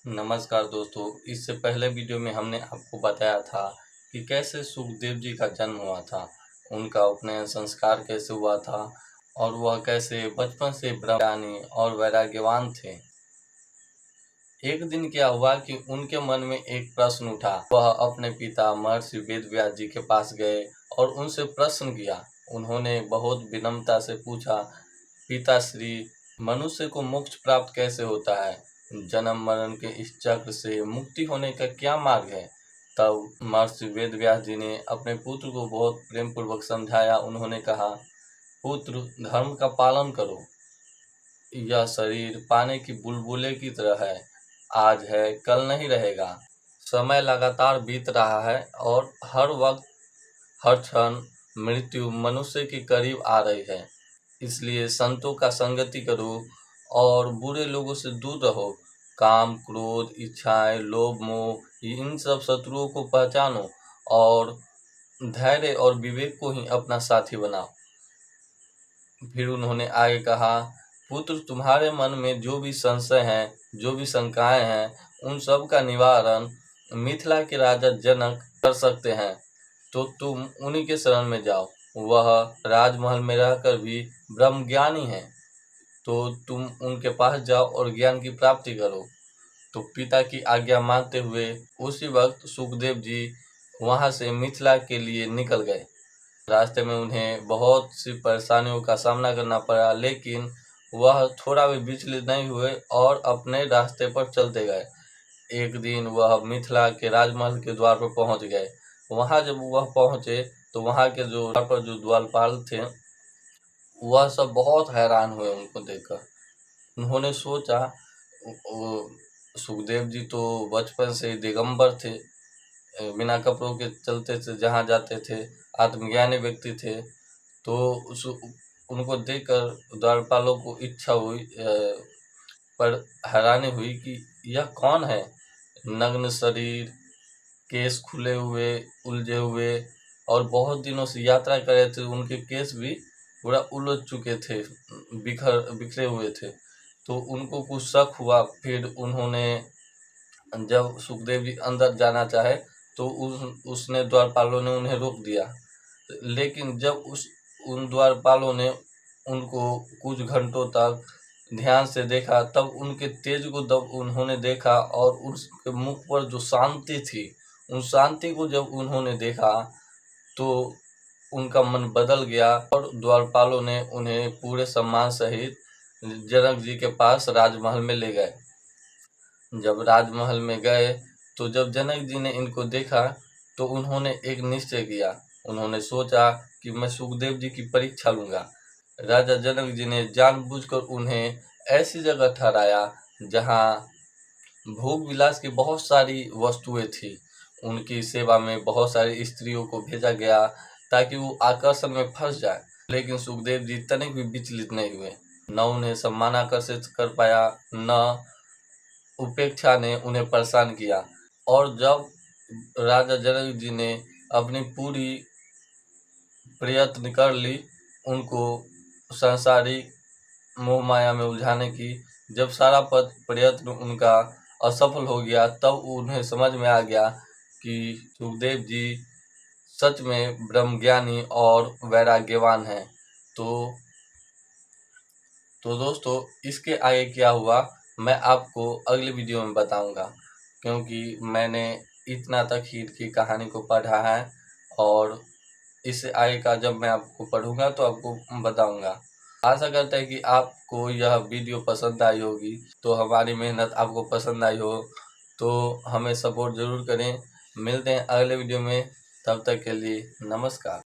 नमस्कार दोस्तों, इससे पहले वीडियो में हमने आपको बताया था कि कैसे सुखदेव जी का जन्म हुआ था, उनका उपनयन संस्कार कैसे हुआ था और वह कैसे बचपन से ब्रह्मज्ञानी और वैराग्यवान थे। एक दिन क्या हुआ कि उनके मन में एक प्रश्न उठा। वह अपने पिता महर्षि वेदव्यास जी के पास गए और उनसे प्रश्न किया। उन्होंने बहुत विनम्रता से पूछा, पिताश्री, मनुष्य को मोक्ष प्राप्त कैसे होता है? जन्म मरण के इस चक्र से मुक्ति होने का क्या मार्ग है? तब महर्षि वेदव्यास जी ने अपने पुत्र को बहुत प्रेम पूर्वक समझाया। उन्होंने कहा, पुत्र, धर्म का पालन करो। यह शरीर पानी की बुलबुले की तरह है, आज है कल नहीं रहेगा। समय लगातार बीत रहा है और हर वक्त हर क्षण मृत्यु मनुष्य के करीब आ रही है। इसलिए संतों का संगति करो और बुरे लोगों से दूर रहो। काम, क्रोध, इच्छाएं, लोभ, मोह, इन सब शत्रुओं को पहचानो और धैर्य और विवेक को ही अपना साथी बनाओ। फिर उन्होंने आगे कहा, पुत्र, तुम्हारे मन में जो भी संशय हैं, जो भी शंकाएं हैं, उन सब का निवारण मिथिला के राजा जनक कर सकते हैं, तो तुम उन्हीं के शरण में जाओ। वह राजमहल में रहकर भी ब्रह्मज्ञानी हैं, तो तुम उनके पास जाओ और ज्ञान की प्राप्ति करो। तो पिता की आज्ञा मानते हुए उसी वक्त सुखदेव जी वहां से मिथिला के लिए निकल गए। रास्ते में उन्हें बहुत सी परेशानियों का सामना करना पड़ा, लेकिन वह थोड़ा भी विचलित नहीं हुए और अपने रास्ते पर चलते गए। एक दिन वह मिथिला के राजमहल के द्वार पर पहुंच गए। वहां जब वह पहुंचे तो वहां के जो द्वार पर जो द्वारपाल थे, वह सब बहुत हैरान हुए उनको देखकर। उन्होंने सोचा, सुखदेव जी तो बचपन से ही दिगंबर थे, बिना कपड़ों के चलते थे, जहाँ जाते थे, आत्मज्ञानी व्यक्ति थे। तो उनको देखकर द्वारपालों को इच्छा हुई, पर हैरानी हुई कि यह कौन है? नग्न शरीर, केस खुले हुए, उलझे हुए और बहुत दिनों से यात्रा कर रहे थे, उनके केस भी पूरा उलझ चुके थे, बिखरे हुए थे। तो उनको कुछ शक हुआ। फिर उन्होंने, जब सुखदेव जी अंदर जाना चाहे तो उसने द्वारपालों ने उन्हें रोक दिया। लेकिन जब उन द्वारपालों ने उनको कुछ घंटों तक ध्यान से देखा, तब उनके तेज को जब उन्होंने देखा और उसके मुख पर जो शांति थी, उन शांति को जब उन्होंने देखा तो उनका मन बदल गया और द्वारपालों ने उन्हें पूरे सम्मान सहित जनक जी के पास राजमहल में ले गए। जब राजमहल में गए तो जब जनक जी ने इनको देखा तो उन्होंने एक निश्चय किया। उन्होंने सोचा कि मैं सुखदेव जी की परीक्षा लूँगा। राजा जनक जी ने जानबूझकर उन्हें ऐसी जगह ठहराया जहाँ भोग विलास की बहुत सारी वस्तुएं थी। उनकी सेवा में बहुत सारी स्त्रियों को भेजा गया ताकि वो आकर्षण में फंस जाए। लेकिन सुखदेव जी तनिक भी विचलित नहीं हुए। न उन्हें सम्मान आकर्षित कर पाया, न उपेक्षा ने उन्हें परेशान किया। और जब राजा जनक जी ने अपनी पूरी प्रयत्न कर ली उनको सांसारिक मोह माया में उलझाने की, जब सारा प्रयत्न उनका असफल हो गया, तब उन्हें समझ में आ गया कि सुखदेव जी सच में ब्रह्मज्ञानी और वैराग्यवान हैं। तो दोस्तों, इसके आगे क्या हुआ मैं आपको अगले वीडियो में बताऊंगा, क्योंकि मैंने इतना तक ही की कहानी को पढ़ा है और इससे आगे का जब मैं आपको पढ़ूंगा तो आपको बताऊंगा। आशा करते हैं कि आपको यह वीडियो पसंद आई होगी। तो हमारी मेहनत आपको पसंद आई हो तो हमें सपोर्ट ज़रूर करें। मिलते हैं अगले वीडियो में, तब तक के लिए नमस्कार।